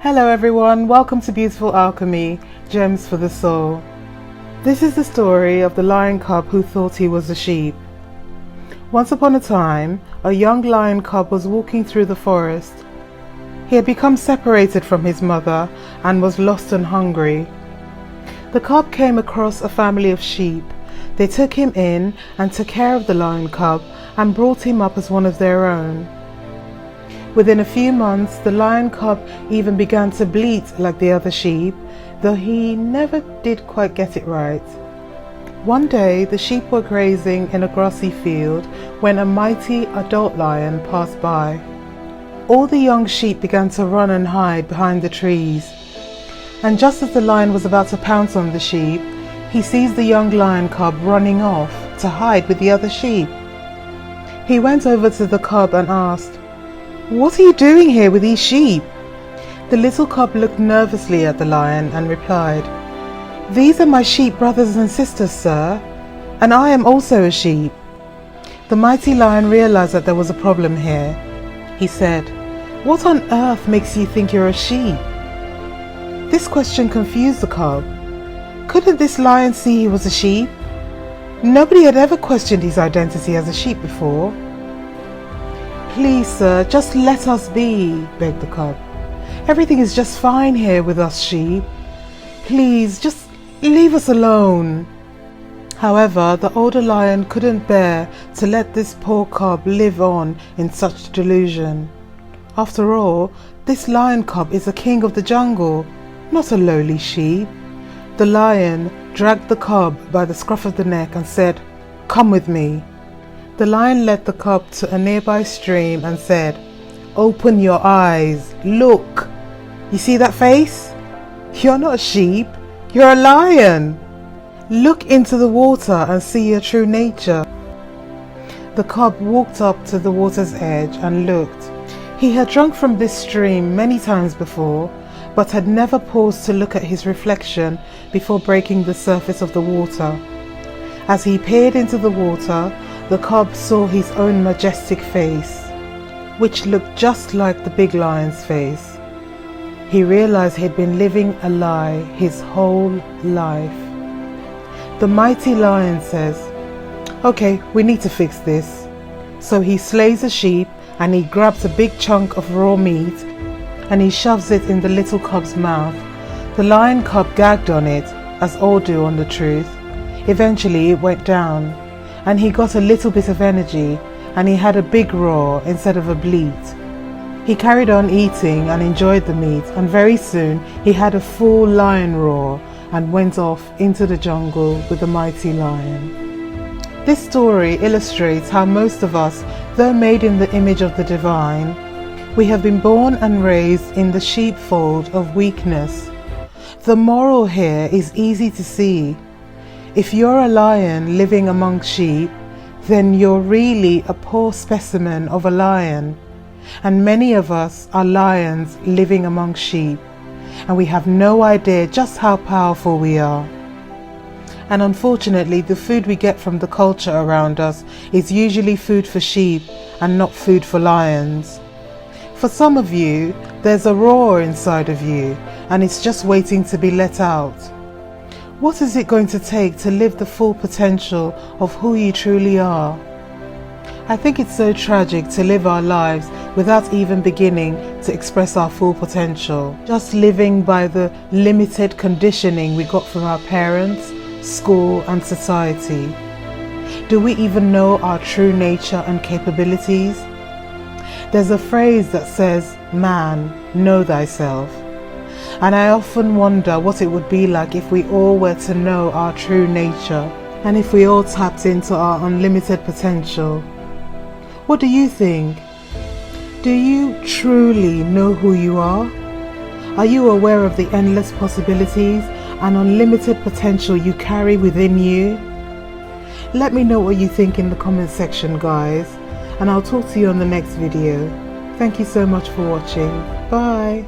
Hello everyone, welcome to Beautiful Alchemy, Gems for the Soul. This is the story of the lion cub who thought he was a sheep. Once upon a time, a young lion cub was walking through the forest. He had become separated from his mother and was lost and hungry. The cub came across a family of sheep. They took him in and took care of the lion cub and brought him up as one of their own. Within a few months, the lion cub even began to bleat like the other sheep, though he never did quite get it right. One day, the sheep were grazing in a grassy field when a mighty adult lion passed by. All the young sheep began to run and hide behind the trees. And just as the lion was about to pounce on the sheep, he sees the young lion cub running off to hide with the other sheep. He went over to the cub and asked, "What are you doing here with these sheep?" The little cub looked nervously at the lion and replied, "These are my sheep brothers and sisters, sir, and I am also a sheep." The mighty lion realized that there was a problem here. He said, "What on earth makes you think you're a sheep?" This question confused the cub. Couldn't this lion see he was a sheep? Nobody had ever questioned his identity as a sheep before. "Please, sir, just let us be," begged the cub. "Everything is just fine here with us sheep. Please, just leave us alone." However, the older lion couldn't bear to let this poor cub live on in such delusion. After all, this lion cub is a king of the jungle, not a lowly sheep. The lion dragged the cub by the scruff of the neck and said, "Come with me." The lion led the cub to a nearby stream and said, "Open your eyes, look. You see that face? You're not a sheep, you're a lion. Look into the water and see your true nature." The cub walked up to the water's edge and looked. He had drunk from this stream many times before, but had never paused to look at his reflection before breaking the surface of the water. As he peered into the water, the cub saw his own majestic face, which looked just like the big lion's face. He realized he'd been living a lie his whole life. The mighty lion says, "Okay, we need to fix this." So he slays a sheep and he grabs a big chunk of raw meat and he shoves it in the little cub's mouth. The lion cub gagged on it, as all do on the truth. Eventually it went down, and he got a little bit of energy, and he had a big roar instead of a bleat. He carried on eating and enjoyed the meat, and very soon he had a full lion roar and went off into the jungle with the mighty lion. This story illustrates how most of us, though made in the image of the divine, we have been born and raised in the sheepfold of weakness. The moral here is easy to see. If you're a lion living among sheep, then you're really a poor specimen of a lion. And many of us are lions living among sheep, and we have no idea just how powerful we are. And unfortunately, the food we get from the culture around us is usually food for sheep and not food for lions. For some of you, there's a roar inside of you, and it's just waiting to be let out. What is it going to take to live the full potential of who you truly are? I think it's so tragic to live our lives without even beginning to express our full potential, just living by the limited conditioning we got from our parents, school and society. Do we even know our true nature and capabilities? There's a phrase that says, "Man, know thyself." And I often wonder what it would be like if we all were to know our true nature, and if we all tapped into our unlimited potential. What do you think? Do you truly know who you are? Are you aware of the endless possibilities and unlimited potential you carry within you? Let me know what you think in the comment section, guys, and I'll talk to you on the next video. Thank you so much for watching. Bye.